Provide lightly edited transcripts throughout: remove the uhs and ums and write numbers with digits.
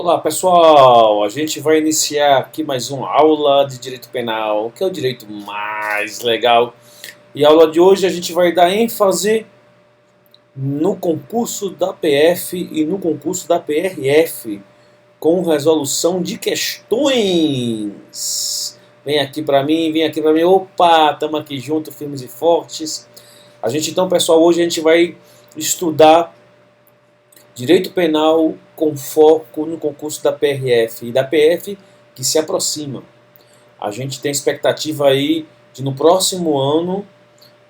Olá pessoal, a gente vai iniciar aqui mais uma aula de Direito Penal, que é o direito mais legal. E a aula de hoje a gente vai dar ênfase no concurso da PF e no concurso da PRF, com resolução de questões. Vem aqui para mim, vem aqui para mim. Opa, estamos aqui juntos, firmes e fortes. Então pessoal, hoje a gente vai estudar Direito Penal com foco no concurso da PRF e da PF que se aproxima. A gente tem expectativa aí de no próximo ano,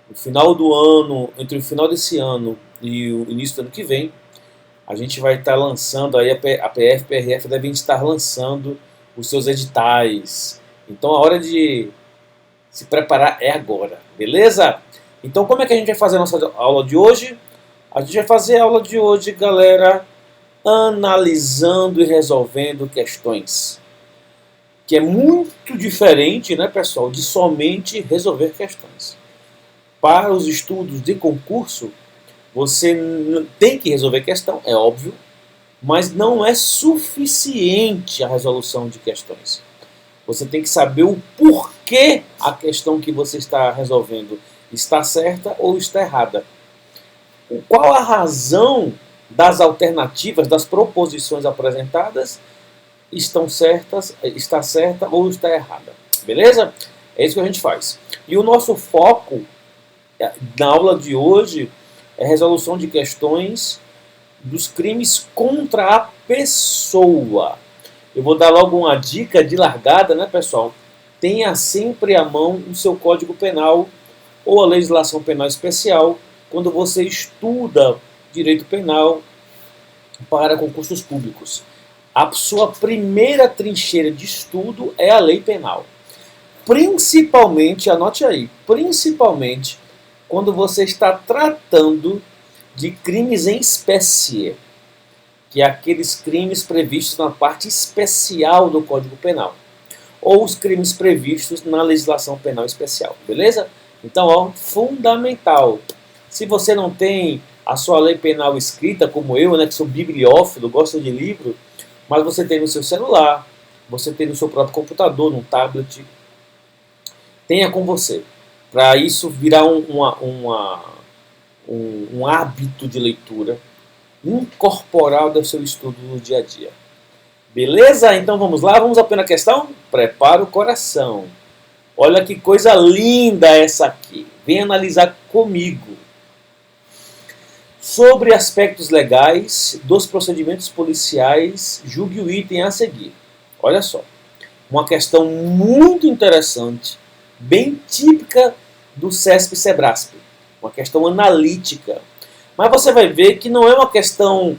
no final do ano, entre o final desse ano e o início do ano que vem, a gente vai estar lançando aí a PF e a PRF devem estar lançando os seus editais. Então a hora de se preparar é agora, beleza? Então como é que a gente vai fazer a nossa aula de hoje? A gente vai fazer a aula de hoje, galera, analisando e resolvendo questões. Que é muito diferente, né, pessoal, de somente resolver questões. Para os estudos de concurso, você tem que resolver questão, é óbvio, mas não é suficiente a resolução de questões. Você tem que saber o porquê a questão que você está resolvendo está certa ou está errada. Qual a razão das alternativas, das proposições apresentadas está certa ou está errada. Beleza? É isso que a gente faz. E o nosso foco na aula de hoje é a resolução de questões dos crimes contra a pessoa. Eu vou dar logo uma dica de largada, né, pessoal? Tenha sempre à mão o seu Código Penal ou a legislação penal especial quando você estuda direito penal para concursos públicos. A sua primeira trincheira de estudo é a lei penal. Principalmente, anote aí, principalmente quando você está tratando de crimes em espécie, que é aqueles crimes previstos na parte especial do Código Penal, ou os crimes previstos na legislação penal especial, beleza? Então, ó, fundamental. Se você não tem a sua lei penal escrita, como eu, né, que sou bibliófilo, gosto de livro, mas você tem no seu celular, você tem no seu próprio computador, num tablet, tenha com você. Para isso virar um hábito de leitura incorporal do seu estudo no dia a dia. Beleza? Então vamos lá, vamos à primeira questão? Prepara o coração. Olha que coisa linda essa aqui. Vem analisar comigo. Sobre aspectos legais dos procedimentos policiais, julgue o item a seguir. Olha só, uma questão muito interessante, bem típica do CESP-SEBRASP, uma questão analítica. Mas você vai ver que não é uma questão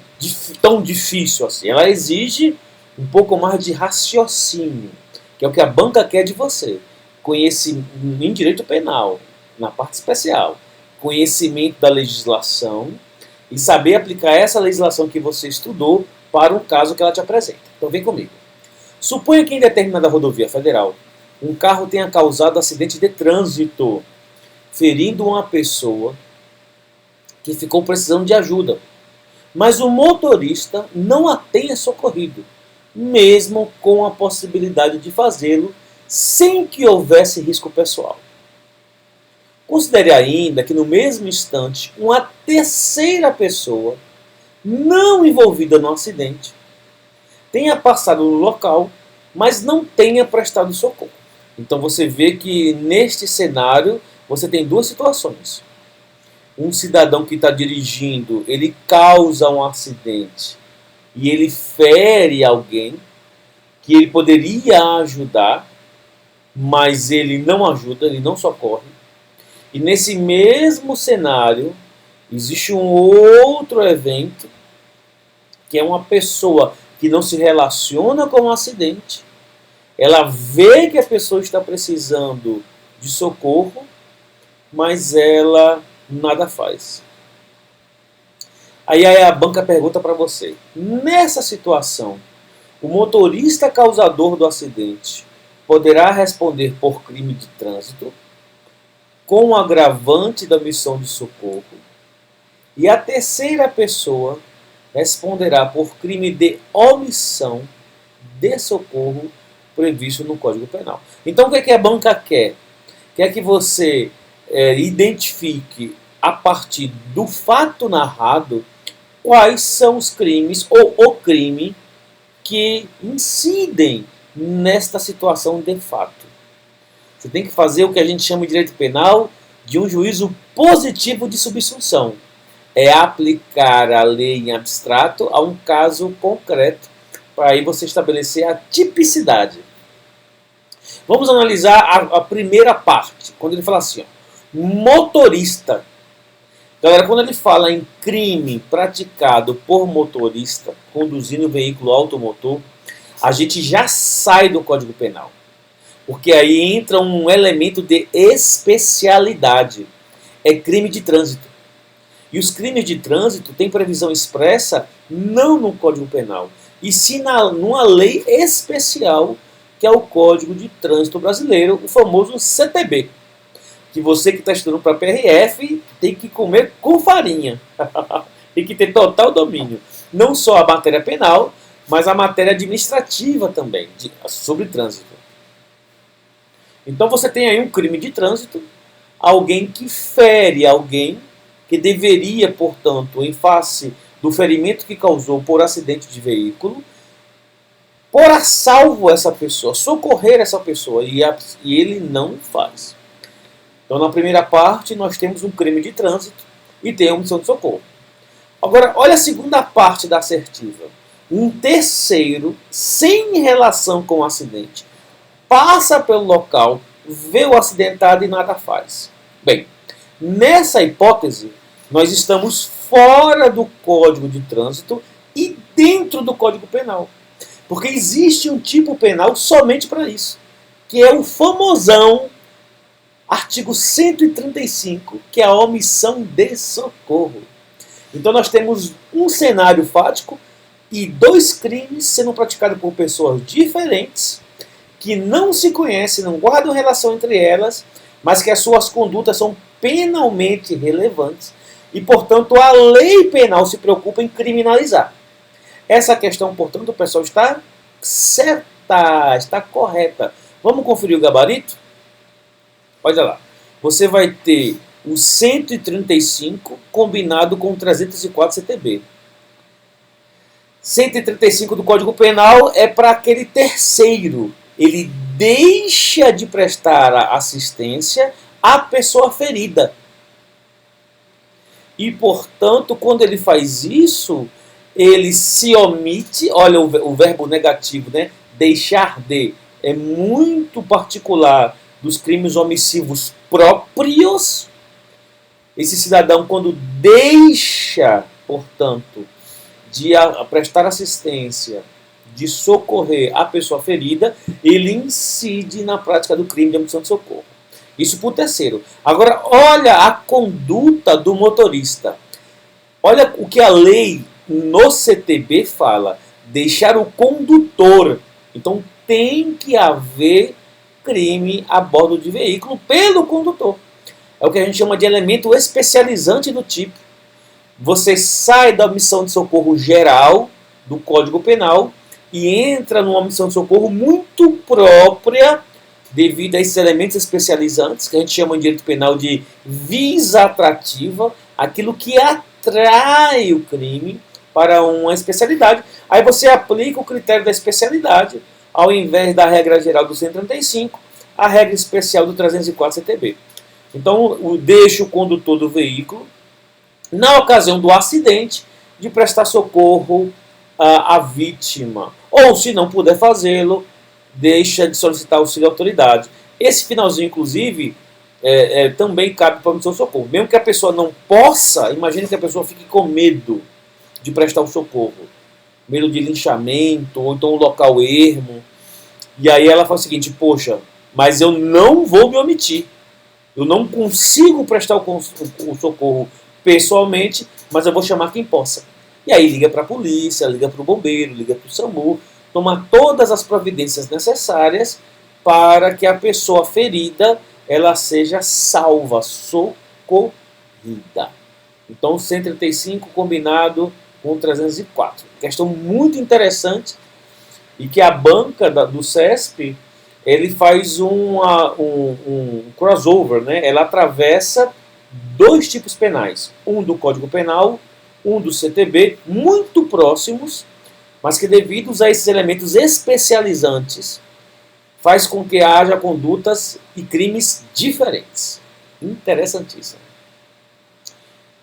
tão difícil assim, ela exige um pouco mais de raciocínio, que é o que a banca quer de você. Conhecimento em direito penal, na parte especial, conhecimento da legislação, e saber aplicar essa legislação que você estudou para um caso que ela te apresenta. Então vem comigo. Suponha que em determinada rodovia federal, um carro tenha causado acidente de trânsito, ferindo uma pessoa que ficou precisando de ajuda. Mas o motorista não a tenha socorrido, mesmo com a possibilidade de fazê-lo sem que houvesse risco pessoal. Considere ainda que no mesmo instante, uma terceira pessoa, não envolvida no acidente, tenha passado no local, mas não tenha prestado socorro. Então você vê que neste cenário você tem duas situações. Um cidadão que está dirigindo, ele causa um acidente e ele fere alguém que ele poderia ajudar, mas ele não ajuda, ele não socorre. E nesse mesmo cenário, existe um outro evento, que é uma pessoa que não se relaciona com o acidente, ela vê que a pessoa está precisando de socorro, mas ela nada faz. Aí a banca pergunta para você, nessa situação, o motorista causador do acidente poderá responder por crime de trânsito, com o agravante da omissão de socorro, e a terceira pessoa responderá por crime de omissão de socorro previsto no Código Penal. Então, o que, é que a banca quer? Quer que você identifique, a partir do fato narrado, quais são os crimes ou o crime que incidem nesta situação de fato. Você tem que fazer o que a gente chama de direito penal de um juízo positivo de subsunção. É aplicar a lei em abstrato a um caso concreto, para aí você estabelecer a tipicidade. Vamos analisar a primeira parte, quando ele fala assim, ó, motorista. Galera, quando ele fala em crime praticado por motorista conduzindo veículo automotor, a gente já sai do Código Penal. Porque aí entra um elemento de especialidade. É crime de trânsito. E os crimes de trânsito têm previsão expressa não no Código Penal, e sim numa lei especial, que é o Código de Trânsito Brasileiro, o famoso CTB. Que você que está estudando para PRF tem que comer com farinha. Tem que ter total domínio. Não só a matéria penal, mas a matéria administrativa também, sobre trânsito. Então você tem aí um crime de trânsito, alguém que fere alguém, que deveria, portanto, em face do ferimento que causou por acidente de veículo, pôr a salvo essa pessoa, socorrer essa pessoa, e ele não faz. Então, na primeira parte, nós temos um crime de trânsito e tem a omissão de socorro. Agora, olha a segunda parte da assertiva. Um terceiro, sem relação com o acidente, passa pelo local, vê o acidentado e nada faz. Bem, nessa hipótese, nós estamos fora do Código de Trânsito e dentro do Código Penal. Porque existe um tipo penal somente para isso, que é o famosão artigo 135, que é a omissão de socorro. Então nós temos um cenário fático e dois crimes sendo praticados por pessoas diferentes, que não se conhecem, não guardam relação entre elas, mas que as suas condutas são penalmente relevantes e, portanto, a lei penal se preocupa em criminalizar. Essa questão, portanto, o pessoal está certa, está correta. Vamos conferir o gabarito? Olha lá. Você vai ter o 135 combinado com o 304 CTB. 135 do Código Penal é para aquele terceiro. Ele deixa de prestar assistência à pessoa ferida. E, portanto, quando ele faz isso, ele se omite. Olha o verbo negativo, né? Deixar de. É muito particular dos crimes omissivos próprios. Esse cidadão, quando deixa, portanto, de prestar assistência, de socorrer a pessoa ferida, ele incide na prática do crime de omissão de socorro. Isso para o terceiro. Agora, olha a conduta do motorista. Olha o que a lei no CTB fala. Deixar o condutor. Então, tem que haver crime a bordo de veículo pelo condutor. É o que a gente chama de elemento especializante do tipo. Você sai da omissão de socorro geral do Código Penal e entra numa omissão de socorro muito própria, devido a esses elementos especializantes, que a gente chama em direito penal de visa atrativa, aquilo que atrai o crime para uma especialidade. Aí você aplica o critério da especialidade, ao invés da regra geral do 135, a regra especial do 304 CTB. Então, deixa o condutor do veículo, na ocasião do acidente, de prestar socorro à vítima. Ou, se não puder fazê-lo, deixa de solicitar auxílio à autoridade. Esse finalzinho, inclusive, também cabe para a omissão de socorro. Mesmo que a pessoa não possa, imagine que a pessoa fique com medo de prestar o socorro. Medo de linchamento, ou então um local ermo. E aí ela fala o seguinte, poxa, mas eu não vou me omitir. Eu não consigo prestar o socorro pessoalmente, mas eu vou chamar quem possa. E aí liga para a polícia, liga para o bombeiro, liga para o SAMU, toma todas as providências necessárias para que a pessoa ferida ela seja salva, socorrida. Então, 135 combinado com 304. Questão muito interessante e que a banca do CESP ele faz um crossover, né? Ela atravessa dois tipos penais, um do Código Penal, um do CTB, muito próximos, mas que devido a esses elementos especializantes, faz com que haja condutas e crimes diferentes. Interessantíssimo.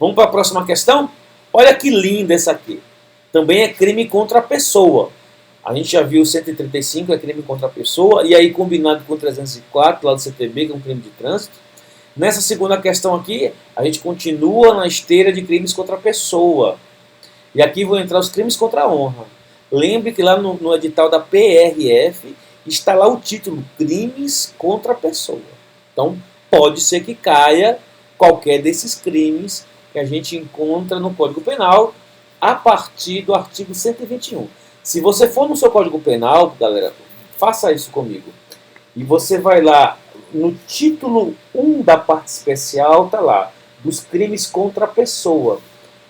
Vamos para a próxima questão? Olha que linda essa aqui. Também é crime contra a pessoa. A gente já viu 135 é crime contra a pessoa, e aí combinado com 304 lá do CTB, que é um crime de trânsito. Nessa segunda questão aqui, a gente continua na esteira de crimes contra a pessoa. E aqui vão entrar os crimes contra a honra. Lembre que lá no edital da PRF está lá o título, crimes contra a pessoa. Então, pode ser que caia qualquer desses crimes que a gente encontra no Código Penal a partir do artigo 121. Se você for no seu Código Penal, galera, faça isso comigo. E você vai lá, no título 1 da parte especial, está lá, dos crimes contra a pessoa.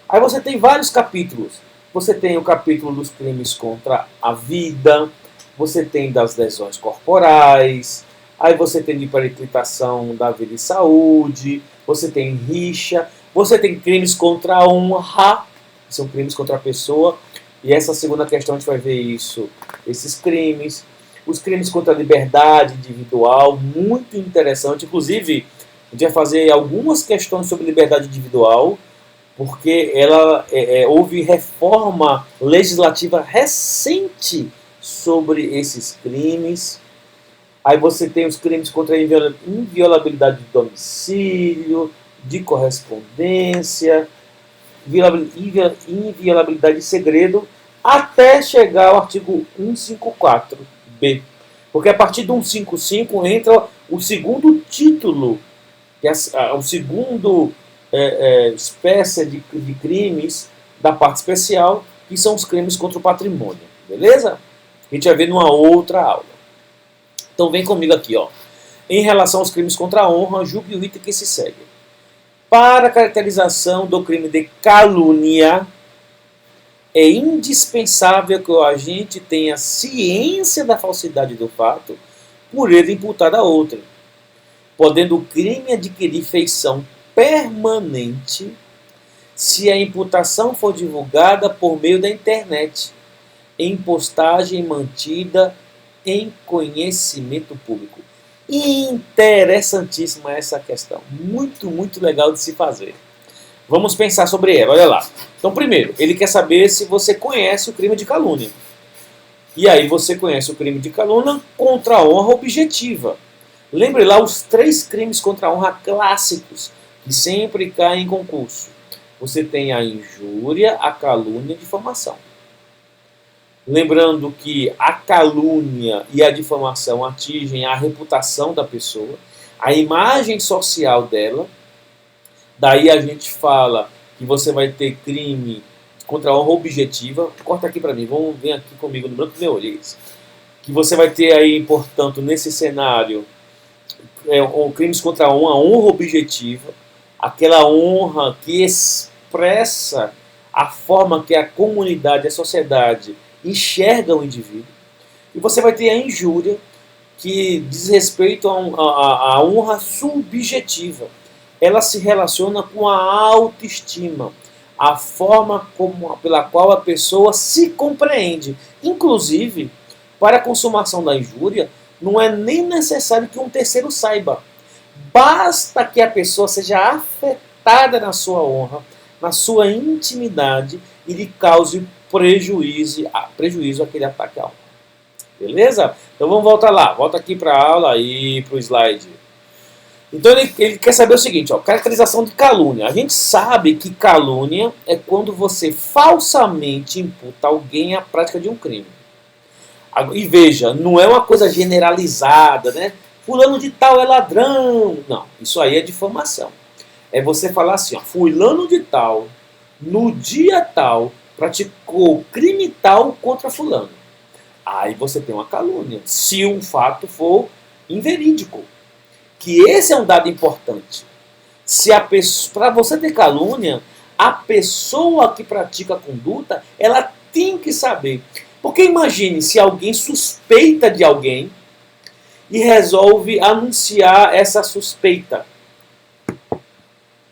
Aí você tem vários capítulos. Você tem o capítulo dos crimes contra a vida, você tem das lesões corporais, aí você tem de periclitação da vida e saúde, você tem rixa, você tem crimes contra a honra, que são crimes contra a pessoa, e essa segunda questão a gente vai ver isso, esses crimes, os crimes contra a liberdade individual, muito interessante, inclusive a gente vai fazer algumas questões sobre liberdade individual, porque houve reforma legislativa recente sobre esses crimes. Aí você tem os crimes contra a inviolabilidade de domicílio, de correspondência, inviolabilidade de segredo, até chegar ao artigo 154b. Porque a partir do 155 entra o segundo título, que é o segundo espécie de crimes da parte especial, que são os crimes contra o patrimônio. Beleza? A gente vai ver numa outra aula. Então vem comigo aqui, ó. Em relação aos crimes contra a honra, julgue o item que se segue. Para a caracterização do crime de calúnia, é indispensável que o agente tenha ciência da falsidade do fato por ele imputar a outra, podendo o crime adquirir feição permanente se a imputação for divulgada por meio da internet, em postagem mantida em conhecimento público. Interessantíssima essa questão. Muito, muito legal de se fazer. Vamos pensar sobre ela, olha lá. Então, primeiro, ele quer saber se você conhece o crime de calúnia. E aí você conhece o crime de calúnia contra a honra objetiva. Lembre lá os 3 crimes contra a honra clássicos, que sempre caem em concurso. Você tem a injúria, a calúnia e a difamação. Lembrando que a calúnia e a difamação atingem a reputação da pessoa, a imagem social dela. Daí a gente fala que você vai ter crime contra a honra objetiva. Corta aqui para mim, vem aqui comigo no branco do meu olho. Que você vai ter aí, portanto, nesse cenário, crimes contra a honra objetiva, aquela honra que expressa a forma que a comunidade, a sociedade enxerga o indivíduo. E você vai ter a injúria, que diz respeito à honra subjetiva. Ela se relaciona com a autoestima, a forma pela qual a pessoa se compreende. Inclusive, para a consumação da injúria, não é nem necessário que um terceiro saiba. Basta que a pessoa seja afetada na sua honra, na sua intimidade, e lhe cause prejuízo àquele ataque à honra. Beleza? Então vamos voltar lá. Volta aqui para a aula e para o slide. Então ele quer saber o seguinte, ó, caracterização de calúnia. A gente sabe que calúnia é quando você falsamente imputa alguém a prática de um crime. E veja, não é uma coisa generalizada, né? Fulano de tal é ladrão. Não, isso aí é difamação. É você falar assim, ó, fulano de tal, no dia tal, praticou crime tal contra fulano. Aí você tem uma calúnia, se um fato for inverídico. Que esse é um dado importante. Se a pessoa, para você ter calúnia, a pessoa que pratica a conduta, ela tem que saber. Porque imagine se alguém suspeita de alguém e resolve anunciar essa suspeita.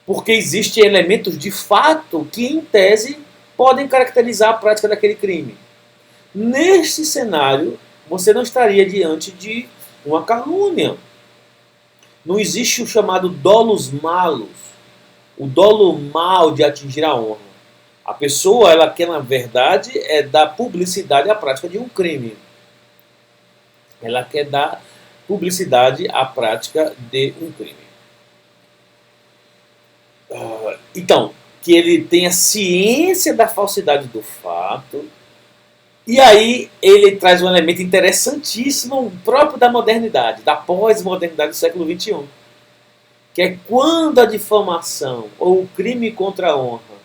Porque existem elementos de fato que, em tese, podem caracterizar a prática daquele crime. Neste cenário, você não estaria diante de uma calúnia. Não existe o chamado dolus malus, o dolo mal de atingir a honra. A pessoa, ela quer, na verdade, dar publicidade à prática de um crime. Ela quer dar publicidade à prática de um crime. Então, que ele tenha ciência da falsidade do fato. E aí ele traz um elemento interessantíssimo, próprio da modernidade, da pós-modernidade do século XXI. Que é quando a difamação ou o crime contra a honra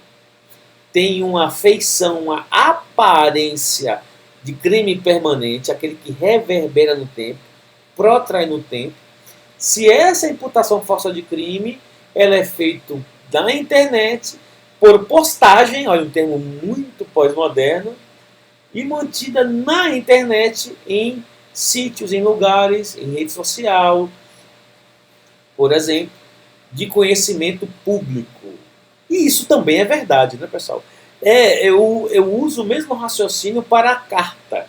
tem uma feição, uma aparência de crime permanente, aquele que reverbera no tempo, protrai no tempo. Se essa imputação falsa de crime, ela é feita na internet, por postagem, olha um termo muito pós-moderno, e mantida na internet em sítios, em lugares, em rede social, por exemplo, de conhecimento público. E isso também é verdade, né, pessoal? Eu uso o mesmo raciocínio para a carta.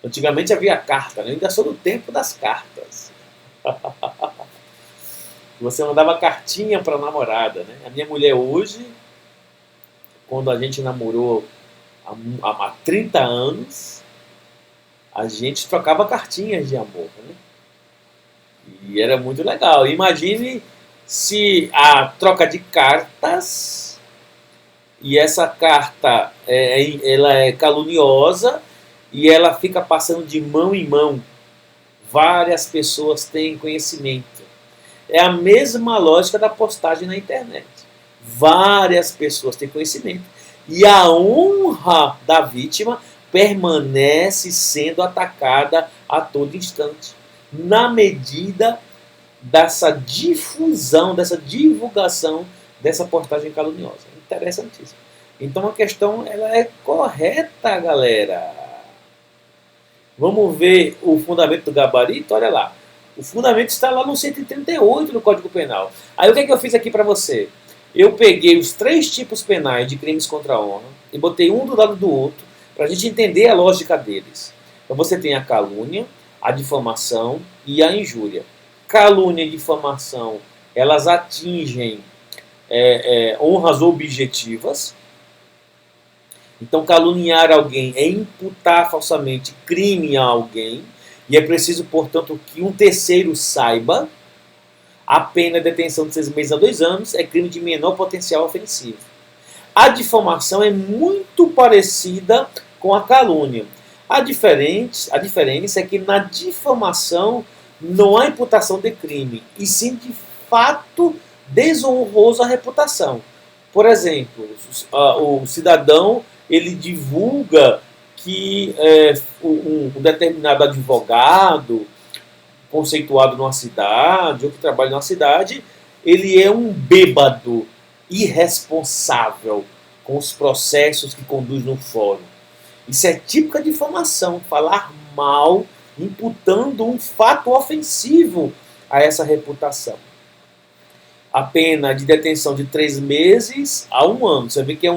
Antigamente havia carta, né? Eu ainda sou do tempo das cartas. Você mandava cartinha para a namorada, né? A minha mulher hoje, quando a gente namorou há 30 anos, a gente trocava cartinhas de amor, né? E era muito legal. Imagine se a troca de cartas, e essa carta ela é caluniosa, e ela fica passando de mão em mão. Várias pessoas têm conhecimento. É a mesma lógica da postagem na internet. Várias pessoas têm conhecimento. E a honra da vítima permanece sendo atacada a todo instante, na medida dessa difusão, dessa divulgação dessa postagem caluniosa. Interessantíssimo. Então a questão ela é correta, galera. Vamos ver o fundamento do gabarito? Olha lá. O fundamento está lá no 138 do Código Penal. Aí o que é que eu fiz aqui para você? Eu peguei os 3 tipos penais de crimes contra a honra e botei um do lado do outro para a gente entender a lógica deles. Então você tem a calúnia, a difamação e a injúria. Calúnia e difamação, elas atingem honras objetivas. Então caluniar alguém é imputar falsamente crime a alguém e é preciso, portanto, que um terceiro saiba. A pena é detenção de 6 meses a 2 anos, é crime de menor potencial ofensivo. A difamação é muito parecida com a calúnia. A diferença é que na difamação não há imputação de crime, e sim de fato desonroso à reputação. Por exemplo, o cidadão ele divulga que um determinado advogado conceituado numa cidade, ou que trabalha numa cidade, ele é um bêbado irresponsável com os processos que conduz no fórum. Isso é típica difamação, falar mal, imputando um fato ofensivo a essa reputação. A pena de detenção de 3 meses a 1 ano. Você vê que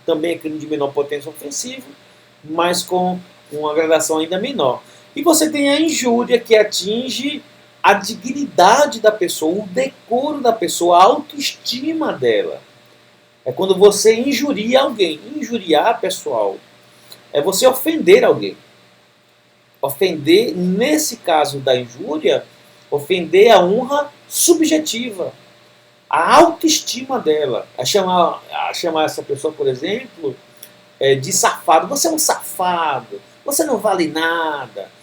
também é crime de menor potência ofensivo, mas com uma gradação ainda menor. E você tem a injúria, que atinge a dignidade da pessoa, o decoro da pessoa, a autoestima dela. É quando você injuria alguém. Injuriar, pessoal, é você ofender alguém. Ofender, nesse caso da injúria, ofender a honra subjetiva, a autoestima dela. A chamar essa pessoa, por exemplo, de safado. Você é um safado, você não vale nada.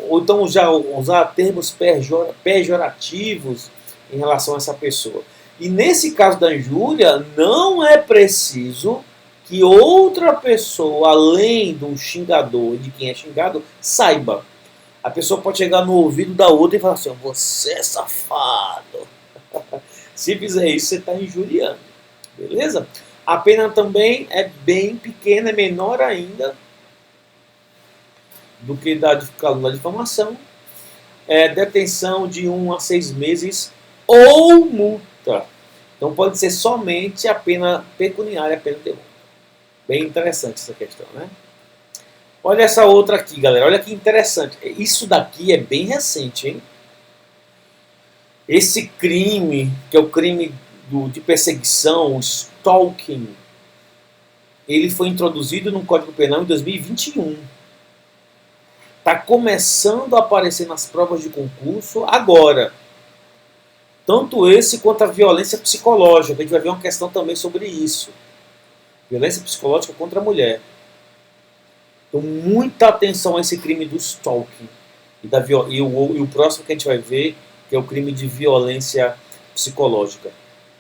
Ou então já usar termos pejorativos em relação a essa pessoa. E nesse caso da injúria, não é preciso que outra pessoa, além do xingador e de quem é xingado, saiba. A pessoa pode chegar no ouvido da outra e falar assim: você é safado. Se fizer isso, você está injuriando. Beleza? A pena também é bem pequena, é menor ainda do que da calúnia da difamação. É detenção de 1 a 6 meses ou multa. Então pode ser somente a pena pecuniária, a pena de multa. Bem interessante essa questão, né? Olha essa outra aqui, galera. Olha que interessante. Isso daqui é bem recente, hein? Esse crime, que é o crime de perseguição, o stalking, ele foi introduzido no Código Penal em 2021. Está começando a aparecer nas provas de concurso agora. Tanto esse quanto a violência psicológica. A gente vai ver uma questão também sobre isso. Violência psicológica contra a mulher. Então, muita atenção a esse crime do stalking. E o próximo que a gente vai ver, que é o crime de violência psicológica.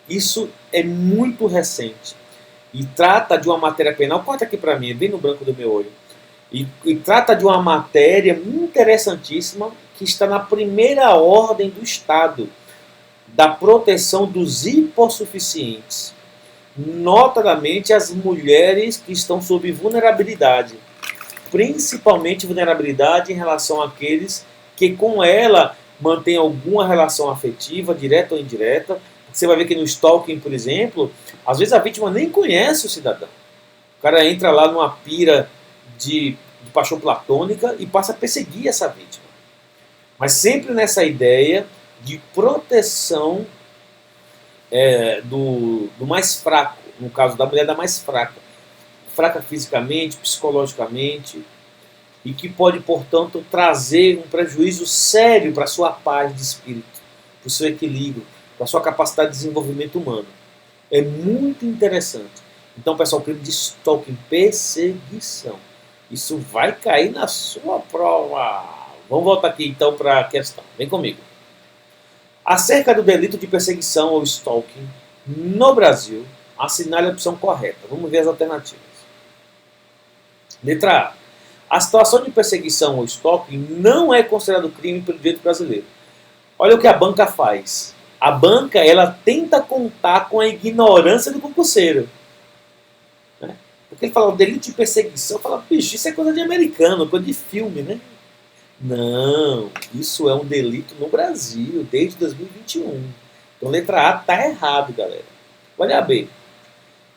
Isso é muito recente. E trata de uma matéria penal, corta aqui para mim, é bem no branco do meu olho. E trata de uma matéria interessantíssima que está na primeira ordem do Estado, da proteção dos hipossuficientes. Notadamente as mulheres que estão sob vulnerabilidade. Principalmente vulnerabilidade em relação àqueles que com ela mantêm alguma relação afetiva, direta ou indireta. Você vai ver que no stalking, por exemplo, às vezes a vítima nem conhece o cidadão. O cara entra lá numa pira de paixão platônica e passa a perseguir essa vítima. Mas sempre nessa ideia de proteção do mais fraco, no caso da mulher da mais fraca. Fraca fisicamente, psicologicamente, e que pode, portanto, trazer um prejuízo sério para a sua paz de espírito, para o seu equilíbrio, para a sua capacidade de desenvolvimento humano. É muito interessante. Então, pessoal, o crime de stalking, perseguição. Isso vai cair na sua prova. Vamos voltar aqui, então, para a questão. Vem comigo. Acerca do delito de perseguição ou stalking, no Brasil, assinale a opção correta. Vamos ver as alternativas. Letra A. A situação de perseguição ou stalking não é considerado crime pelo direito brasileiro. Olha o que a banca faz. A banca, ela tenta contar com a ignorância do concurseiro. Né? Porque ele fala, o delito de perseguição, fala, bicho, isso é coisa de americano, coisa de filme, né? Não, isso é um delito no Brasil, desde 2021. Então, letra A está errado, galera. Olha a B.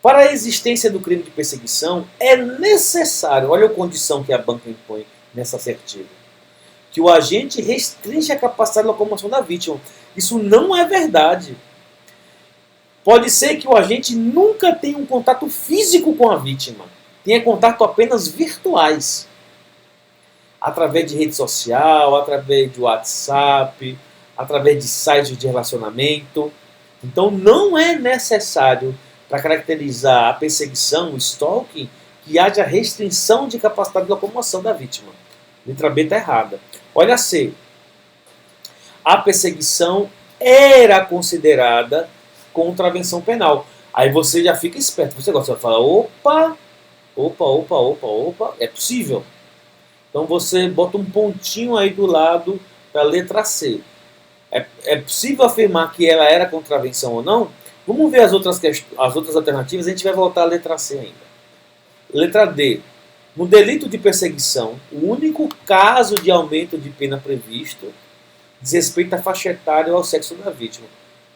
Para a existência do crime de perseguição, é necessário, olha a condição que a banca impõe nessa assertiva, que o agente restringe a capacidade de locomoção da vítima. Isso não é verdade. Pode ser que o agente nunca tenha um contato físico com a vítima, tenha contato apenas virtuais, através de rede social, através de WhatsApp, através de sites de relacionamento. Então não é necessário, para caracterizar a perseguição, o stalking, que haja restrição de capacidade de locomoção da vítima. Letra B está errada. Olha C. A perseguição era considerada contravenção penal. Aí você já fica esperto. Você gosta de falar, opa, é possível. Então você bota um pontinho aí do lado para a letra C. É possível afirmar que ela era contravenção ou não? Vamos ver as outras alternativas, a gente vai voltar à letra C ainda. Letra D. No delito de perseguição, o único caso de aumento de pena previsto diz respeito à faixa etária ou ao sexo da vítima.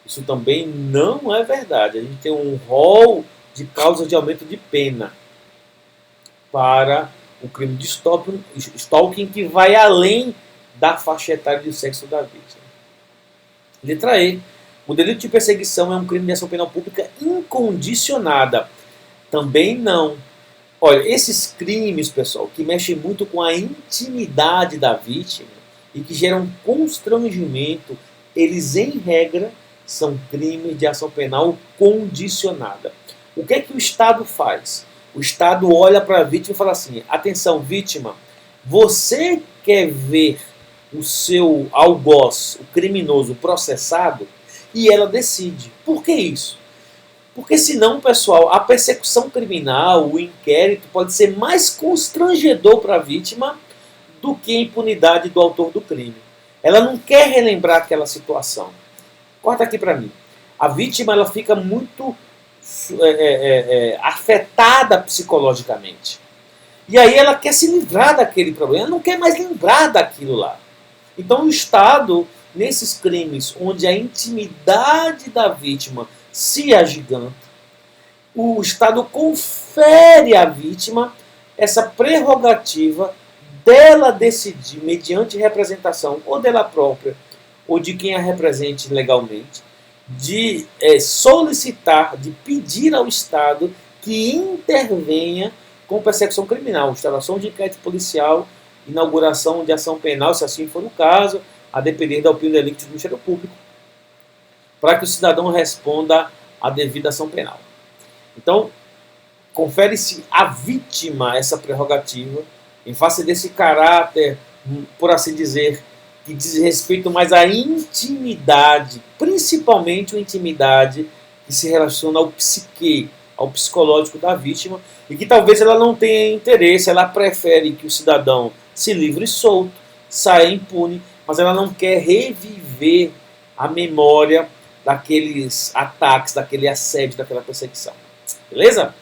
Isso também não é verdade. A gente tem um rol de causas de aumento de pena para o crime de stalking que vai além da faixa etária e do sexo da vítima. Letra E. O delito de perseguição é um crime de ação penal pública incondicionada. Também não. Olha, esses crimes, pessoal, que mexem muito com a intimidade da vítima e que geram constrangimento, eles, em regra, são crimes de ação penal condicionada. O que é que o Estado faz? O Estado olha para a vítima e fala assim, atenção, vítima, você quer ver o seu algoz, o criminoso, processado? E ela decide. Por que isso? Porque senão, pessoal, a persecução criminal, o inquérito, pode ser mais constrangedor para a vítima do que a impunidade do autor do crime. Ela não quer relembrar aquela situação. Corta aqui para mim. a vítima ela fica muito afetada psicologicamente. E aí ela quer se livrar daquele problema, ela não quer mais lembrar daquilo lá. Então o Estado, nesses crimes onde a intimidade da vítima se agiganta, o Estado confere à vítima essa prerrogativa dela decidir, mediante representação ou dela própria, ou de quem a represente legalmente, de solicitar, de pedir ao Estado que intervenha com persecução criminal, instalação de inquérito policial, inauguração de ação penal, se assim for o caso, a depender da opinião delicto do Ministério Público, para que o cidadão responda à devida ação penal. Então, confere-se à vítima essa prerrogativa, em face desse caráter, por assim dizer, que diz respeito mais à intimidade, principalmente a intimidade que se relaciona ao psique, ao psicológico da vítima, e que talvez ela não tenha interesse, ela prefere que o cidadão se livre solto, saia impune, mas ela não quer reviver a memória daqueles ataques, daquele assédio, daquela perseguição. Beleza?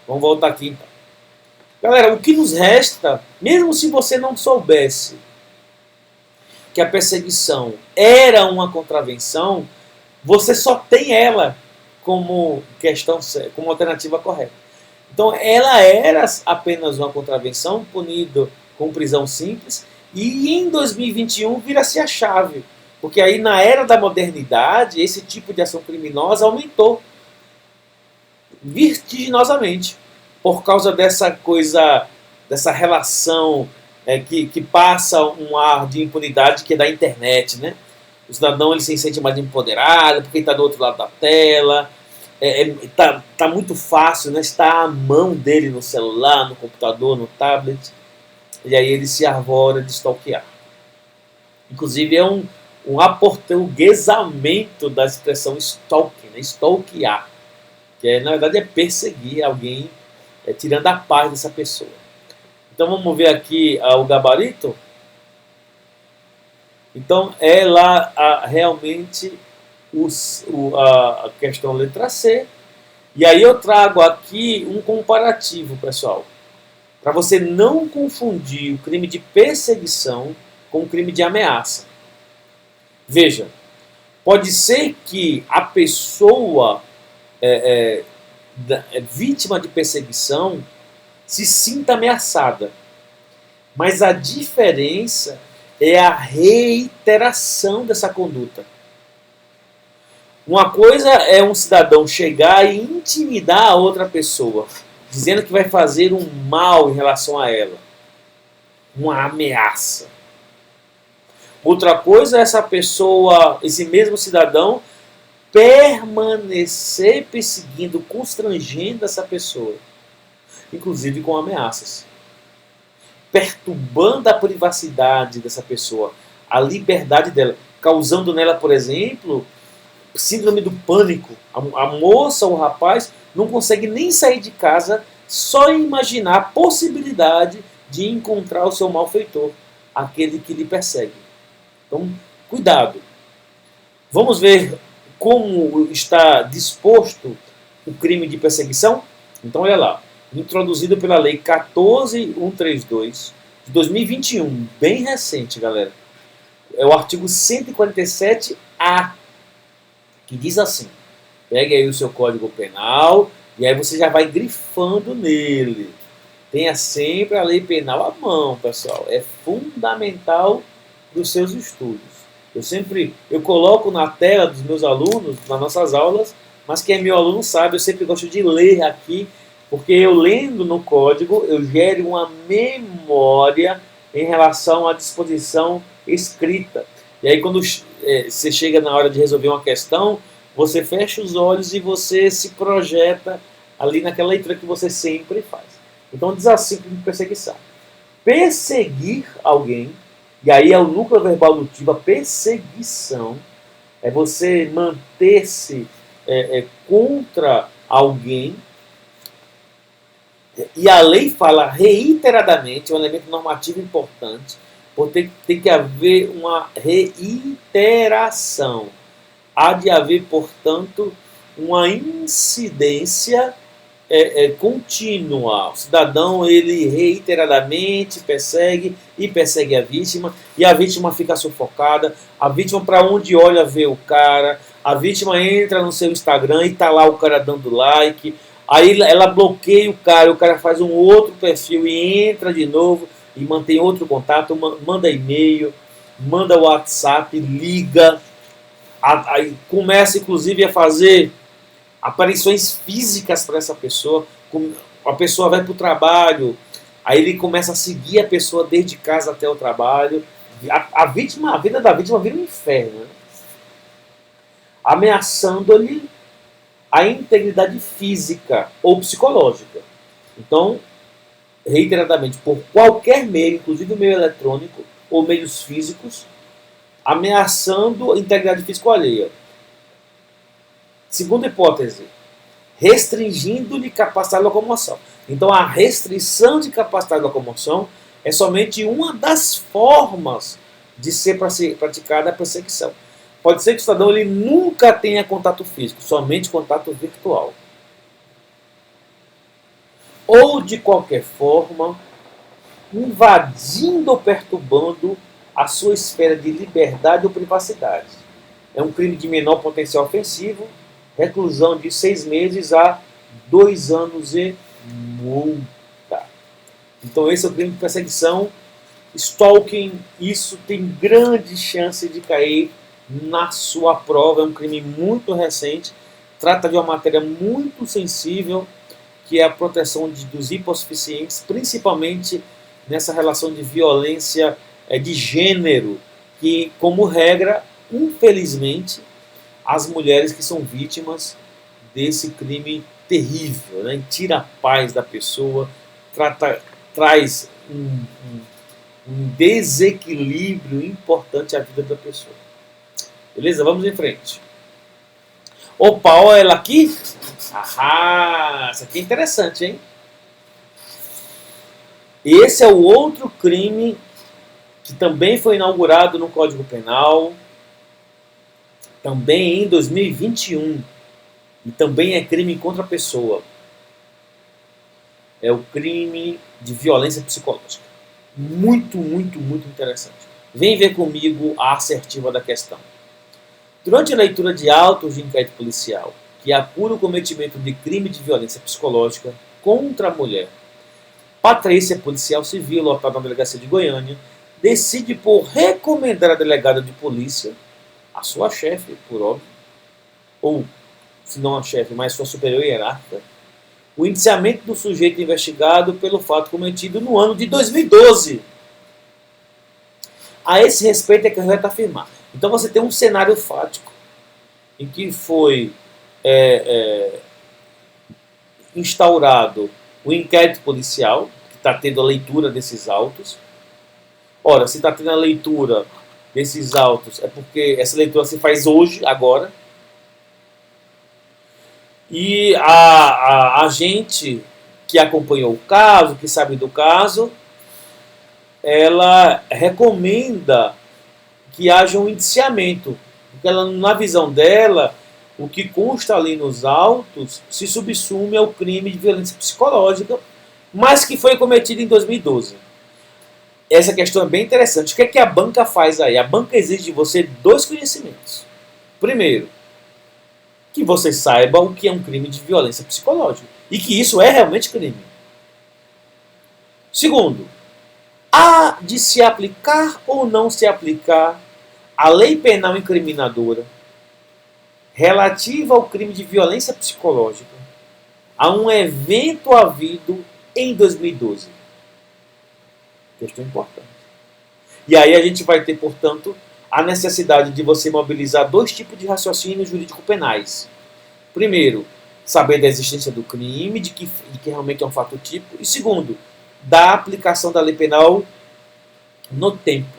Vamos voltar aqui então. Galera, o que nos resta, mesmo se você não soubesse que a perseguição era uma contravenção, você só tem ela como questão, como alternativa correta. Então, ela era apenas uma contravenção, punido com prisão simples, e em 2021 vira-se a chave, porque aí na era da modernidade, esse tipo de ação criminosa aumentou vertiginosamente, por causa dessa coisa, dessa relação que passa um ar de impunidade que é da internet, né? O cidadão ele se sente mais empoderado porque está do outro lado da tela, tá muito fácil, né? Está à mão dele no celular, no computador, no tablet, e aí ele se arvora de stalkear. Inclusive é um aportuguesamento da expressão stalking, né? Stalkear, que na verdade é perseguir alguém, tirando a paz dessa pessoa. Então vamos ver aqui o gabarito. Então é lá realmente a questão letra C. E aí eu trago aqui um comparativo, pessoal, para você não confundir o crime de perseguição com o crime de ameaça. Veja, pode ser que a pessoa vítima de perseguição se sinta ameaçada, mas a diferença é a reiteração dessa conduta. Uma coisa é um cidadão chegar e intimidar a outra pessoa, dizendo que vai fazer um mal em relação a ela, uma ameaça. Outra coisa é essa pessoa, esse mesmo cidadão, permanecer perseguindo, constrangendo essa pessoa, inclusive com ameaças, perturbando a privacidade dessa pessoa, a liberdade dela, causando nela, por exemplo, síndrome do pânico. A moça ou o rapaz não consegue nem sair de casa só em imaginar a possibilidade de encontrar o seu malfeitor, aquele que lhe persegue. Então, cuidado. Vamos ver como está disposto o crime de perseguição? Então, olha lá. Introduzido pela Lei 14.132 de 2021, bem recente, galera. É o artigo 147A, que diz assim: pegue aí o seu Código Penal e aí você já vai grifando nele. Tenha sempre a lei penal à mão, pessoal. É fundamental para os seus estudos. Eu coloco na tela dos meus alunos, nas nossas aulas, mas quem é meu aluno sabe, eu sempre gosto de ler aqui, porque eu lendo no código, eu gero uma memória em relação à disposição escrita. E aí quando você chega na hora de resolver uma questão, você fecha os olhos e você se projeta ali naquela leitura que você sempre faz. Então diz assim como perseguição. Perseguir alguém, e aí é o núcleo verbal dutivo, a perseguição, é você manter-se contra alguém. E a lei fala reiteradamente, é um elemento normativo importante, porque tem que haver uma reiteração. há de haver, portanto, uma incidência contínua. O cidadão, ele reiteradamente persegue e persegue a vítima, e a vítima fica sufocada, a vítima, para onde olha, vê o cara, a vítima entra no seu Instagram e tá lá o cara dando like, aí ela bloqueia o cara faz um outro perfil e entra de novo e mantém outro contato, manda e-mail, manda WhatsApp, liga, aí começa inclusive a fazer aparições físicas para essa pessoa. A pessoa vai para o trabalho, aí ele começa a seguir a pessoa desde casa até o trabalho. A vida da vítima vira um inferno, né? Ameaçando-lhe a integridade física ou psicológica. Então, reiteradamente, por qualquer meio, inclusive o meio eletrônico ou meios físicos, ameaçando a integridade física alheia. Segunda hipótese, restringindo-lhe capacidade de locomoção. Então, a restrição de capacidade de locomoção é somente uma das formas de ser praticada a perseguição. Pode ser que o cidadão ele nunca tenha contato físico, somente contato virtual. Ou, de qualquer forma, invadindo ou perturbando a sua esfera de liberdade ou privacidade. É um crime de menor potencial ofensivo, reclusão de 6 meses a 2 anos e multa. Então esse é o crime de perseguição. Stalking, isso tem grande chance de cair na sua prova. É um crime muito recente, trata de uma matéria muito sensível, que é a proteção dos hipossuficientes, principalmente nessa relação de violência de gênero, que, como regra, infelizmente, as mulheres que são vítimas desse crime terrível, né? Tira a paz da pessoa, traz um desequilíbrio importante à vida da pessoa. Beleza? Vamos em frente. Opa, olha ela aqui. Ahá, isso aqui é interessante, hein? Esse é o outro crime que também foi inaugurado no Código Penal, também em 2021, e também é crime contra a pessoa. É o crime de violência psicológica. Muito, muito, muito interessante. Vem ver comigo a assertiva da questão. Durante a leitura de autos de inquérito policial que apura o cometimento de crime de violência psicológica contra a mulher, Patrícia, policial civil, lotada na delegacia de Goiânia, decide por recomendar à delegada de polícia, a sua chefe, por óbvio, ou, se não a chefe, mas sua superior hierárquica, o indiciamento do sujeito investigado pelo fato cometido no ano de 2012. A esse respeito é correto afirmar. Então você tem um cenário fático em que foi instaurado o inquérito policial, que está tendo a leitura desses autos. Ora, se está tendo a leitura desses autos, é porque essa leitura se faz hoje, agora. E a gente que acompanhou o caso, que sabe do caso, ela recomenda que haja um indiciamento. Porque ela, na visão dela, o que consta ali nos autos se subsume ao crime de violência psicológica, mas que foi cometido em 2012. Essa questão é bem interessante. O que é que a banca faz aí? A banca exige de você 2 conhecimentos. Primeiro, que você saiba o que é um crime de violência psicológica e que isso é realmente crime. Segundo, há de se aplicar ou não se aplicar a lei penal incriminadora relativa ao crime de violência psicológica a um evento havido em 2012. Questão importante. E aí a gente vai ter, portanto, a necessidade de você mobilizar 2 tipos de raciocínio jurídico penais. Primeiro, saber da existência do crime, de que realmente é um fato típico. E segundo, da aplicação da lei penal no tempo.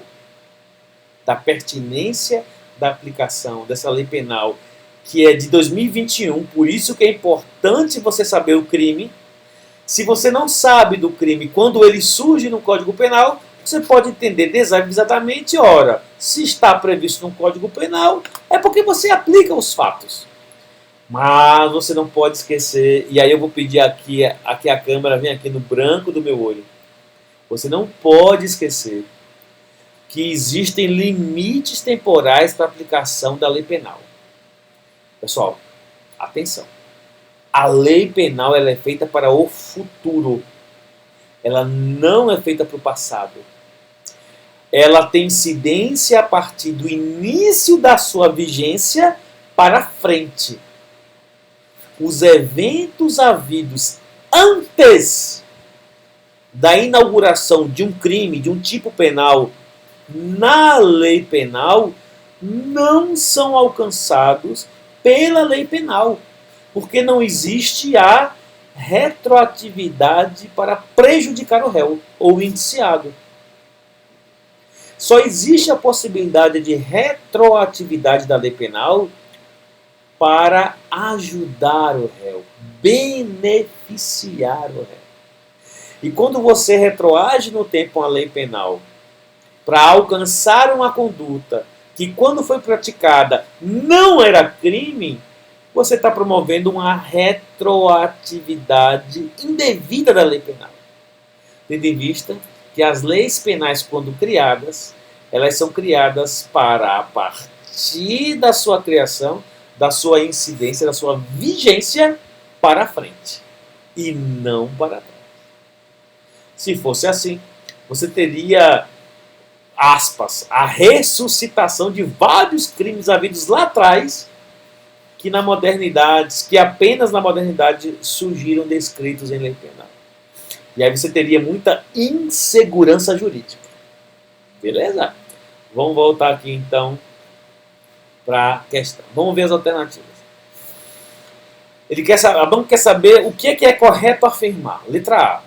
Da pertinência da aplicação dessa lei penal, que é de 2021. Por isso que é importante você saber o crime. Se você não sabe do crime quando ele surge no Código Penal, Você pode entender desavisadamente, ora, se está previsto no Código Penal, é porque você aplica os fatos. Mas você não pode esquecer, e aí eu vou pedir aqui a câmera vem aqui no branco do meu olho. Você não pode esquecer que existem limites temporais para a aplicação da lei penal. Pessoal, atenção. A lei penal ela é feita para o futuro. Ela não é feita para o passado. Ela tem incidência a partir do início da sua vigência para frente. Os eventos havidos antes da inauguração de um crime, de um tipo penal, na lei penal, não são alcançados pela lei penal, porque não existe a retroatividade para prejudicar o réu ou o indiciado. Só existe a possibilidade de retroatividade da lei penal para ajudar o réu, beneficiar o réu. E quando você retroage no tempo a lei penal para alcançar uma conduta que, quando foi praticada, não era crime, você está promovendo uma retroatividade indevida da lei penal. Tendo em vista que as leis penais, quando criadas, elas são criadas para, a partir da sua criação, da sua incidência, da sua vigência, para frente. E não para trás. Se fosse assim, você teria, aspas, a ressuscitação de vários crimes havidos lá atrás, que na modernidade, que apenas na modernidade surgiram descritos em lei penal. E aí você teria muita insegurança jurídica. Beleza? Vamos voltar aqui então para a questão. Vamos ver as alternativas. A banca quer saber o que é correto afirmar. Letra A.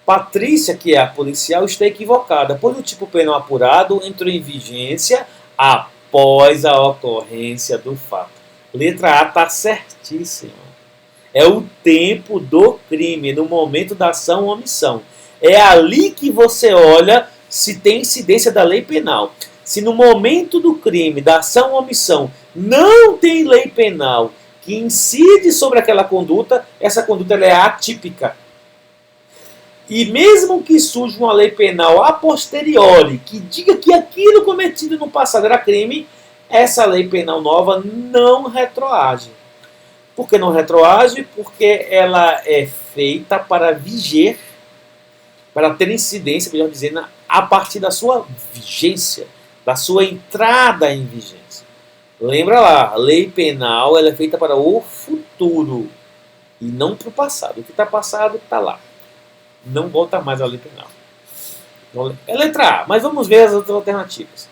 Patrícia, que é a policial, está equivocada, pois o tipo penal apurado entrou em vigência após a ocorrência do fato. Letra A está certíssima. É o tempo do crime, no momento da ação ou omissão. É ali que você olha se tem incidência da lei penal. Se no momento do crime, da ação ou omissão, não tem lei penal que incide sobre aquela conduta, essa conduta ela é atípica. E mesmo que surja uma lei penal a posteriori, que diga que aquilo cometido no passado era crime, essa lei penal nova não retroage. Por que não retroage? Porque ela é feita para viger, para ter incidência, melhor dizendo, a partir da sua vigência, da sua entrada em vigência. Lembra lá, a lei penal ela é feita para o futuro e não para o passado. O que está passado está lá. Não volta mais a lei penal. É letra A, mas vamos ver as outras alternativas.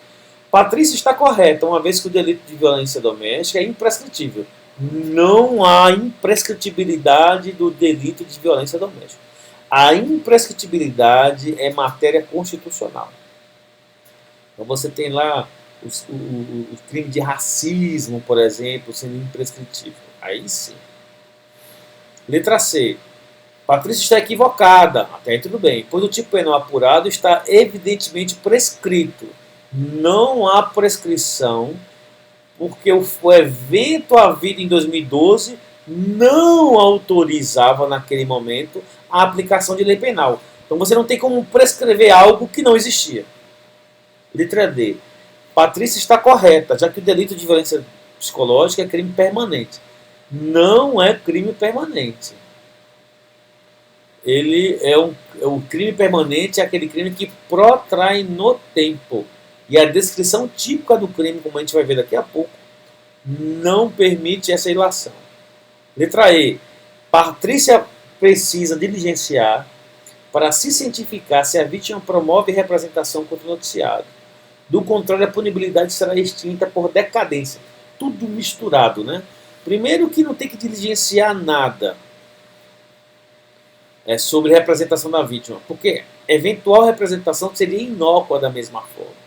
Patrícia está correta, uma vez que o delito de violência doméstica é imprescritível. Não há imprescritibilidade do delito de violência doméstica. A imprescritibilidade é matéria constitucional. Então você tem lá o crime de racismo, por exemplo, sendo imprescritível. Aí sim. Letra C. Patrícia está equivocada, até aí tudo bem, pois o tipo penal apurado está evidentemente prescrito. Não há prescrição, porque o evento havido em 2012 não autorizava naquele momento a aplicação de lei penal. Então você não tem como prescrever algo que não existia. Letra D. Patrícia está correta, já que o delito de violência psicológica é crime permanente. Não é crime permanente. Ele o crime permanente é aquele crime que protrai no tempo. E a descrição típica do crime, como a gente vai ver daqui a pouco, não permite essa ilação. Letra E. Patrícia precisa diligenciar para se cientificar se a vítima promove representação contra o noticiado. Do contrário, a punibilidade será extinta por decadência. Tudo misturado, né? Primeiro que não tem que diligenciar nada sobre representação da vítima, porque eventual representação seria inócua da mesma forma.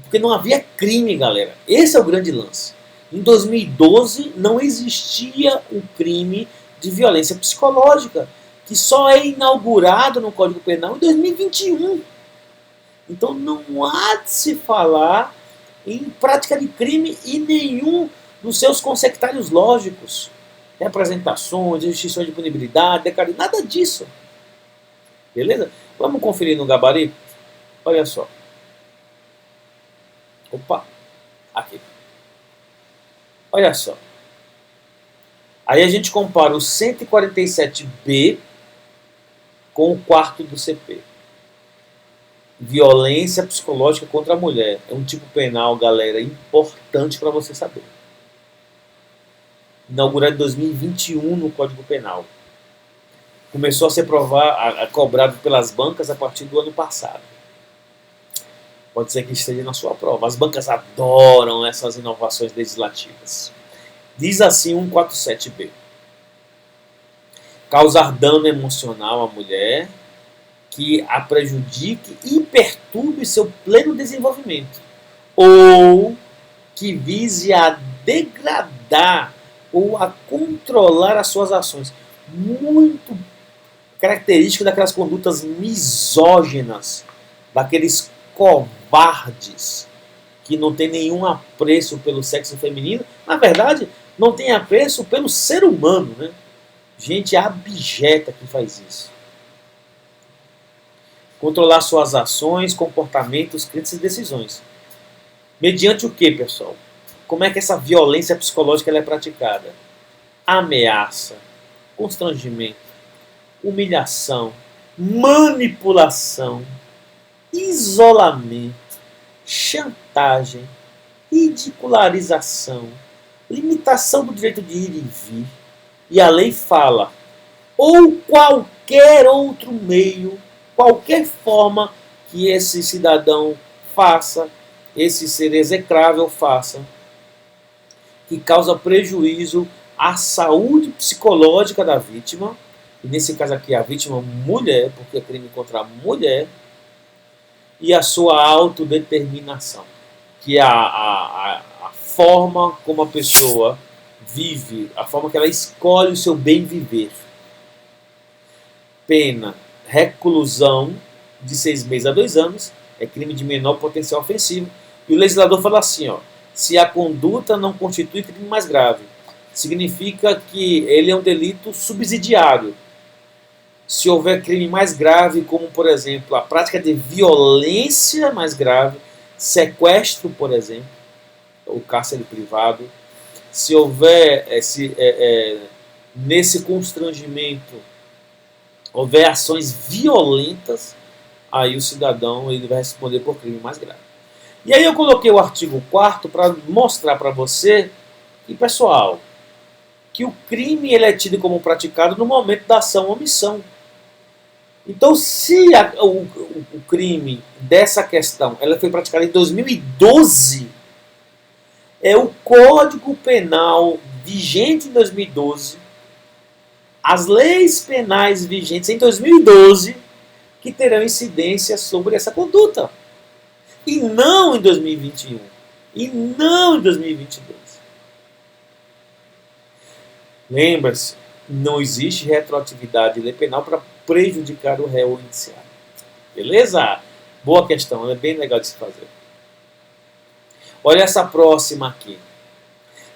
Porque não havia crime, galera. Esse é o grande lance. Em 2012 não existia o crime de violência psicológica, que só é inaugurado no Código Penal em 2021. Então não há de se falar em prática de crime e nenhum dos seus consectários lógicos. Representações, restrições de punibilidade, decadência, nada disso. Beleza? Vamos conferir no gabarito? Olha só. Opa, aqui. Olha só. Aí a gente compara o 147B com o 4º do CP. Violência psicológica contra a mulher. É um tipo penal, galera, importante para você saber. Inaugurado em 2021 no Código Penal. Começou a ser cobrado pelas bancas a partir do ano passado. Pode ser que esteja na sua prova. As bancas adoram essas inovações legislativas. Diz assim 147B. Causar dano emocional à mulher que a prejudique e perturbe seu pleno desenvolvimento, ou que vise a degradar ou a controlar as suas ações. Muito característico daquelas condutas misóginas, daqueles covardes que não tem nenhum apreço pelo sexo feminino. Na verdade, não tem apreço pelo ser humano, né? Gente abjeta que faz isso. Controlar suas ações, comportamentos, crenças e decisões. Mediante o que, pessoal? Como é que essa violência psicológica ela é praticada? Ameaça, constrangimento, humilhação, manipulação, isolamento, chantagem, ridicularização, limitação do direito de ir e vir. E a lei fala, ou qualquer outro meio, qualquer forma que esse cidadão faça, esse ser execrável faça, que causa prejuízo à saúde psicológica da vítima, e nesse caso aqui a vítima mulher, porque é crime contra a mulher, e a sua autodeterminação, que é a forma como a pessoa vive, a forma que ela escolhe o seu bem viver. Pena, reclusão de 6 meses a 2 anos, é crime de menor potencial ofensivo. E o legislador fala assim, ó, se a conduta não constitui crime mais grave, significa que ele é um delito subsidiário. Se houver crime mais grave, como, por exemplo, a prática de violência mais grave, sequestro, por exemplo, o cárcere privado, se houver nesse constrangimento, houver ações violentas, aí o cidadão ele vai responder por crime mais grave. E aí eu coloquei o artigo 4º para mostrar para você, e pessoal, que o crime ele é tido como praticado no momento da ação ou omissão. Então, se o crime dessa questão ela foi praticada em 2012, é o Código Penal vigente em 2012, as leis penais vigentes em 2012, que terão incidência sobre essa conduta. E não em 2021. E não em 2022. Lembra-se, não existe retroatividade de lei penal para prejudicar o réu ou indiciado. Beleza? Boa questão, é bem legal de se fazer. Olha essa próxima aqui.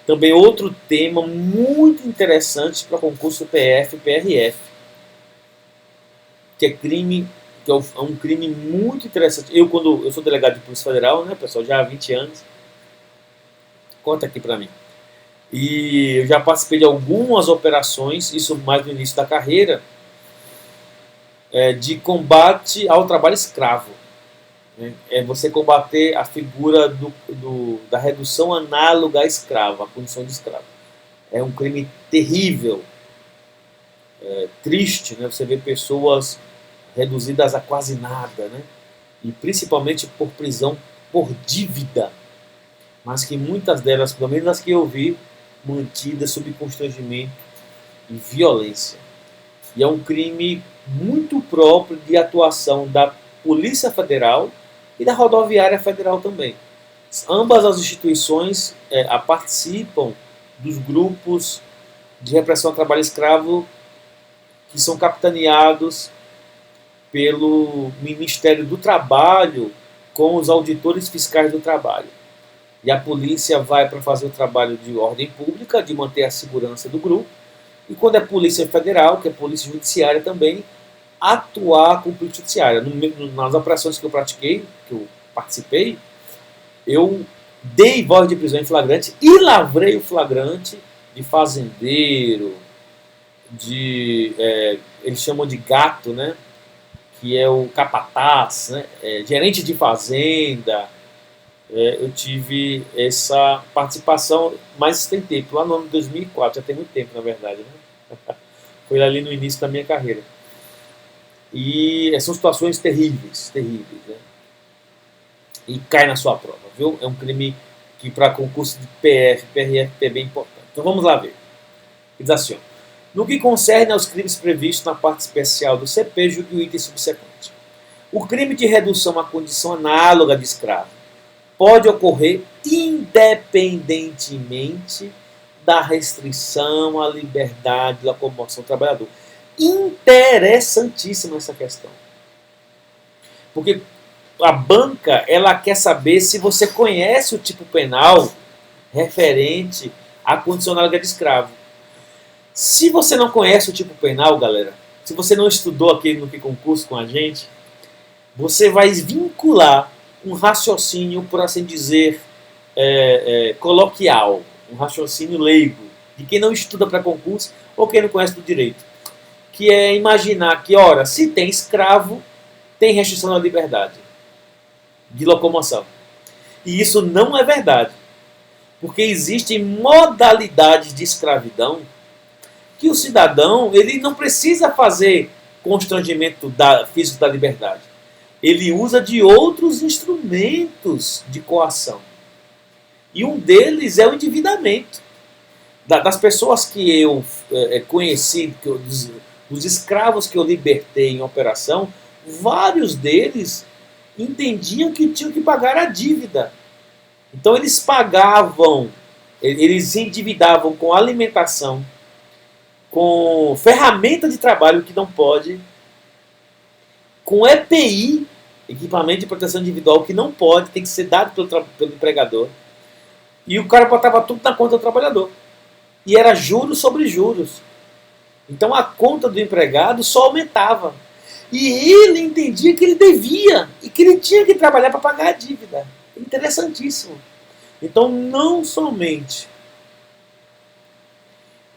Também outro tema muito interessante para concurso PF e PRF. Que é crime, que é um crime muito interessante. Eu sou delegado de Polícia Federal, né, pessoal, já há 20 anos. Conta aqui para mim. E eu já participei de algumas operações, isso mais no início da carreira, de combate ao trabalho escravo. É você combater a figura da redução análoga à escravo, a punição de escravo. É um crime terrível, triste, né? Você vê pessoas reduzidas a quase nada, né? E principalmente por prisão por dívida, mas que muitas delas, pelo menos as que eu vi, mantidas sob constrangimento e violência. E é um crime muito próprio de atuação da Polícia Federal e da Rodoviária Federal também. Ambas as instituições participam dos grupos de repressão ao trabalho escravo que são capitaneados pelo Ministério do Trabalho com os auditores fiscais do trabalho. E a polícia vai para fazer o trabalho de ordem pública, de manter a segurança do grupo. E quando é polícia federal, que é polícia judiciária também, atuar com polícia judiciária. Nas operações que eu pratiquei, que eu participei, eu dei voz de prisão em flagrante e lavrei o flagrante de fazendeiro, eles chamam de gato, né? Que é o capataz, né? Gerente de fazenda. Eu tive essa participação, mas tem tempo, lá no ano de 2004, já tem muito tempo na verdade, né? Foi ali no início da minha carreira. E são situações terríveis, terríveis, né? E cai na sua prova, viu? É um crime que para concurso de PF, PRF é bem importante. Então vamos lá ver. Diz assim, ó, no que concerne aos crimes previstos na parte especial do CP, julgue o item subsequente. O crime de redução à condição análoga de escravo pode ocorrer independentemente da restrição à liberdade de locomoção do trabalhador. Interessantíssima essa questão. Porque a banca, ela quer saber se você conhece o tipo penal referente à condição análoga de escravo. Se você não conhece o tipo penal, galera, se você não estudou aqui no que concurso com a gente, você vai vincular um raciocínio, por assim dizer, coloquial, um raciocínio leigo, de quem não estuda para concurso ou quem não conhece do direito, que é imaginar que, ora, se tem escravo, tem restrição da liberdade de locomoção. E isso não é verdade, porque existem modalidades de escravidão que o cidadão ele não precisa fazer constrangimento físico da liberdade. Ele usa de outros instrumentos de coação. E um deles é o endividamento. Das pessoas que eu conheci, dos escravos que eu libertei em operação, vários deles entendiam que tinham que pagar a dívida. Então eles pagavam, eles se endividavam com alimentação, com ferramenta de trabalho que não pode, com EPI, equipamento de proteção individual, que não pode, tem que ser dado pelo empregador. E o cara botava tudo na conta do trabalhador. E era juros sobre juros. Então a conta do empregado só aumentava. E ele entendia que ele devia e que ele tinha que trabalhar para pagar a dívida. Interessantíssimo. Então não somente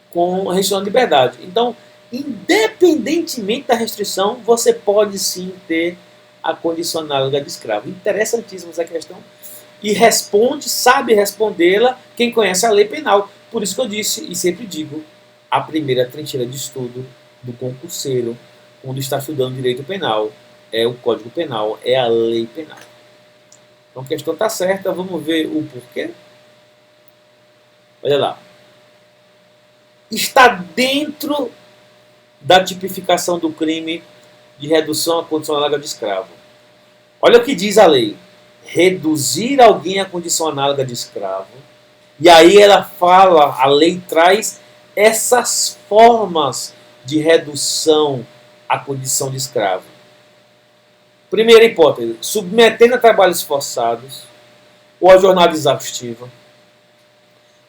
com a restrição da liberdade. Então, independentemente da restrição, você pode sim ter a condição análoga de escravo. Interessantíssima essa questão. E sabe respondê-la quem conhece a lei penal. Por isso que eu disse e sempre digo, a primeira trincheira de estudo do concurseiro, quando está estudando direito penal, é o Código Penal, é a lei penal. Então a questão está certa, vamos ver o porquê. Olha lá. Está dentro da tipificação do crime de redução à condição análoga de escravo. Olha o que diz a lei. Reduzir alguém à condição análoga de escravo. E aí ela fala, a lei traz essas formas de redução à condição de escravo. Primeira hipótese, submetendo a trabalhos forçados ou a jornada exaustiva,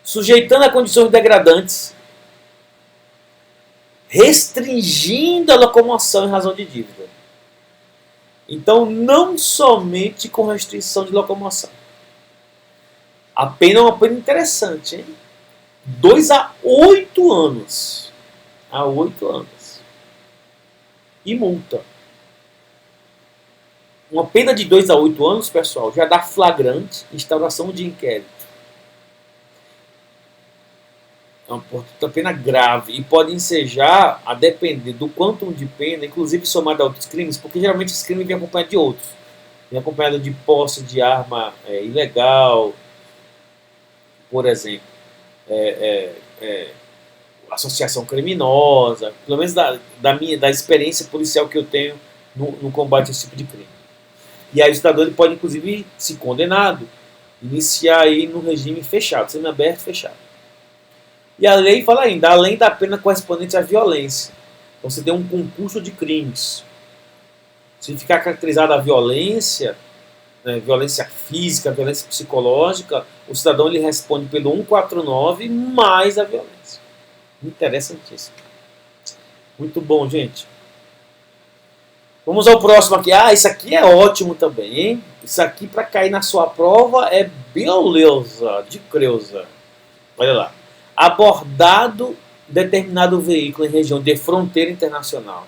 sujeitando a condições degradantes, restringindo a locomoção em razão de dívida. Então, não somente com restrição de locomoção. A pena é uma pena interessante, hein? 2 a 8 anos. A 8 anos. E multa. Uma pena de 2 a 8 anos, pessoal, já dá flagrante, instauração de inquérito. É uma pena grave e pode ensejar, a depender do quantum de pena, inclusive somado a outros crimes, porque geralmente esse crime vem acompanhado de outros. Vem acompanhado de posse de arma ilegal, por exemplo, associação criminosa, pelo menos da experiência policial que eu tenho no combate a esse tipo de crime. E aí o cidadão ele pode, inclusive, se condenado, iniciar aí no regime fechado, semiaberto fechado. E a lei fala ainda, além da pena correspondente à violência. Então você tem um concurso de crimes. Se ficar caracterizada a violência, né, violência física, violência psicológica, o cidadão ele responde pelo 149 mais a violência. Interessantíssimo. Muito bom, gente. Vamos ao próximo aqui. Ah, isso aqui é ótimo também, hein? Isso aqui para cair na sua prova é beleza de Creuza. Olha lá. Abordado determinado veículo em região de fronteira internacional.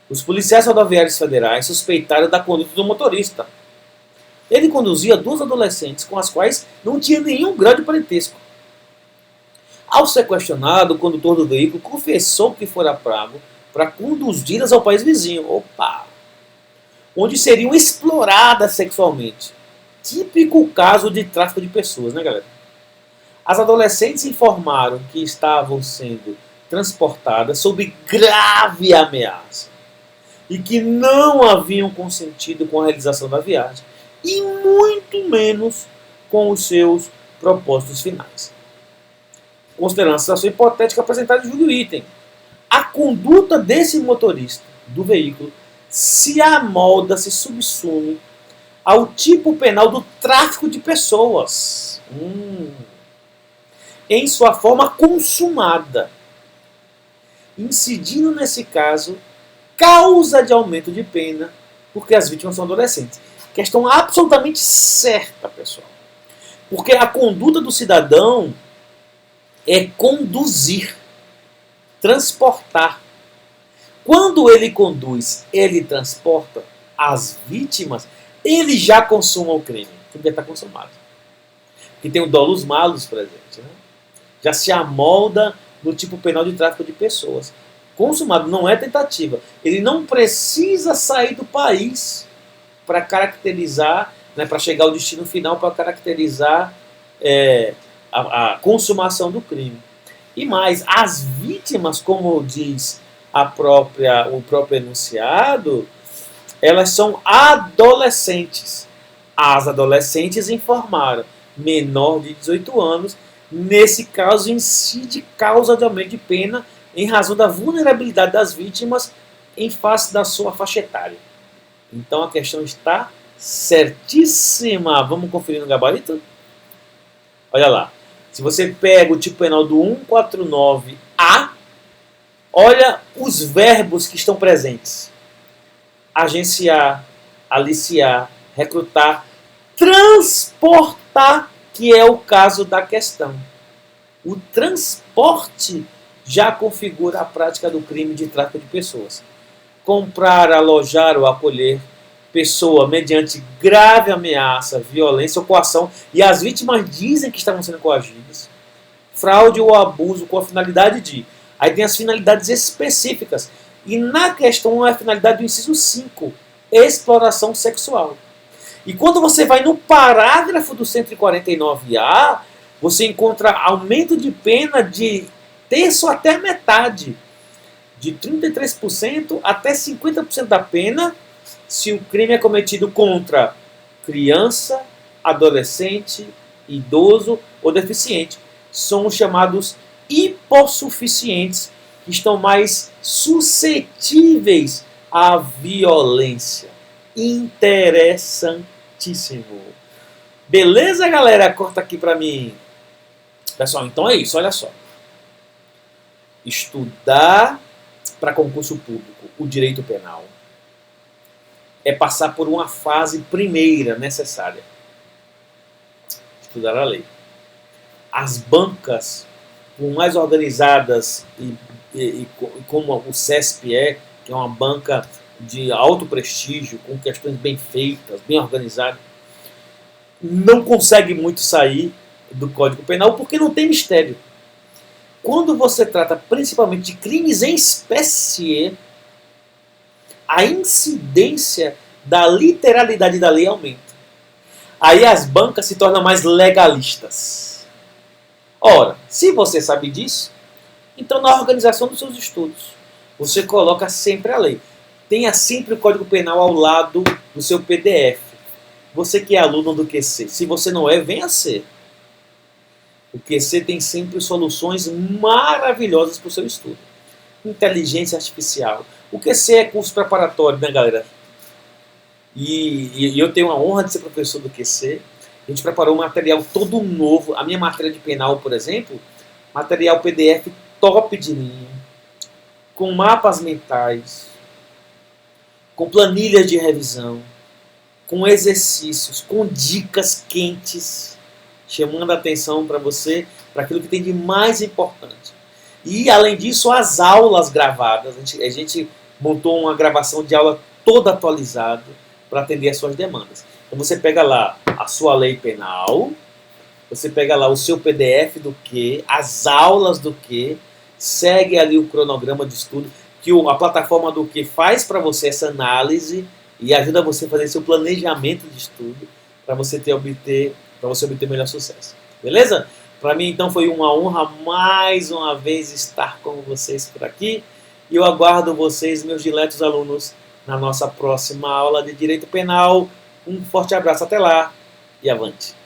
Os policiais rodoviários federais suspeitaram da conduta do motorista. Ele conduzia duas adolescentes com as quais não tinha nenhum grau de parentesco. Ao ser questionado, o condutor do veículo confessou que fora pago para conduzi-las ao país vizinho, onde seriam exploradas sexualmente. Típico caso de tráfico de pessoas, né, galera? As adolescentes informaram que estavam sendo transportadas sob grave ameaça e que não haviam consentido com a realização da viagem e muito menos com os seus propósitos finais. Considerando a situação hipotética apresentada em julho item, a conduta desse motorista do veículo se amolda, se subsume ao tipo penal do tráfico de pessoas. Em sua forma consumada, incidindo nesse caso causa de aumento de pena, porque as vítimas são adolescentes. Questão absolutamente certa, pessoal. Porque a conduta do cidadão é conduzir, transportar. Quando ele conduz, ele transporta as vítimas, ele já consuma o crime, porque já está consumado. Porque tem o dolus malus presente, né? Já se amolda no tipo penal de tráfico de pessoas. Consumado não é tentativa. Ele não precisa sair do país para caracterizar, né, para chegar ao destino final, para caracterizar a consumação do crime. E mais, as vítimas, como diz o próprio enunciado, elas são adolescentes. As adolescentes informaram, menor de 18 anos, nesse caso incide causa de aumento de pena em razão da vulnerabilidade das vítimas em face da sua faixa etária. Então a questão está certíssima. Vamos conferir no gabarito? Olha lá. Se você pega o tipo penal do 149A, olha os verbos que estão presentes. Agenciar, aliciar, recrutar, transportar, que é o caso da questão. O transporte já configura a prática do crime de tráfico de pessoas. Comprar, alojar ou acolher pessoa mediante grave ameaça, violência ou coação, e as vítimas dizem que estavam sendo coagidas. Fraude ou abuso com a finalidade de... Aí tem as finalidades específicas. E na questão é a finalidade do inciso 5, exploração sexual. E quando você vai no parágrafo do 149A, você encontra aumento de pena de terço até metade. De 33% até 50% da pena, se o crime é cometido contra criança, adolescente, idoso ou deficiente. São os chamados hipossuficientes, que estão mais suscetíveis à violência. Interessantíssimo. Beleza, galera? Corta aqui pra mim. Pessoal, então é isso, olha só. Estudar para concurso público o direito penal é passar por uma fase primeira necessária. Estudar a lei. As bancas, por mais organizadas e como o CESP que é uma banca de alto prestígio, com questões bem feitas, bem organizadas, não consegue muito sair do Código Penal porque não tem mistério. Quando você trata principalmente de crimes em espécie, a incidência da literalidade da lei aumenta. Aí as bancas se tornam mais legalistas. Ora, se você sabe disso, então na organização dos seus estudos, você coloca sempre a lei. Tenha sempre o Código Penal ao lado do seu PDF. Você que é aluno do QC, se você não é, venha ser. O QC tem sempre soluções maravilhosas para o seu estudo. Inteligência artificial. O QC é curso preparatório, né, galera? E eu tenho a honra de ser professor do QC. A gente preparou um material todo novo. A minha matéria de penal, por exemplo, material PDF top de linha, com mapas mentais, com planilhas de revisão, com exercícios, com dicas quentes, chamando a atenção para você, para aquilo que tem de mais importante. E, além disso, as aulas gravadas. A gente montou uma gravação de aula toda atualizada para atender às suas demandas. Então, você pega lá a sua lei penal, você pega lá o seu PDF do que, as aulas do que, segue ali o cronograma de estudo, que a plataforma do que faz para você essa análise e ajuda você a fazer seu planejamento de estudo para você obter melhor sucesso. Beleza? Para mim, então, foi uma honra mais uma vez estar com vocês por aqui. E eu aguardo vocês, meus diletos alunos, na nossa próxima aula de Direito Penal. Um forte abraço, até lá e avante!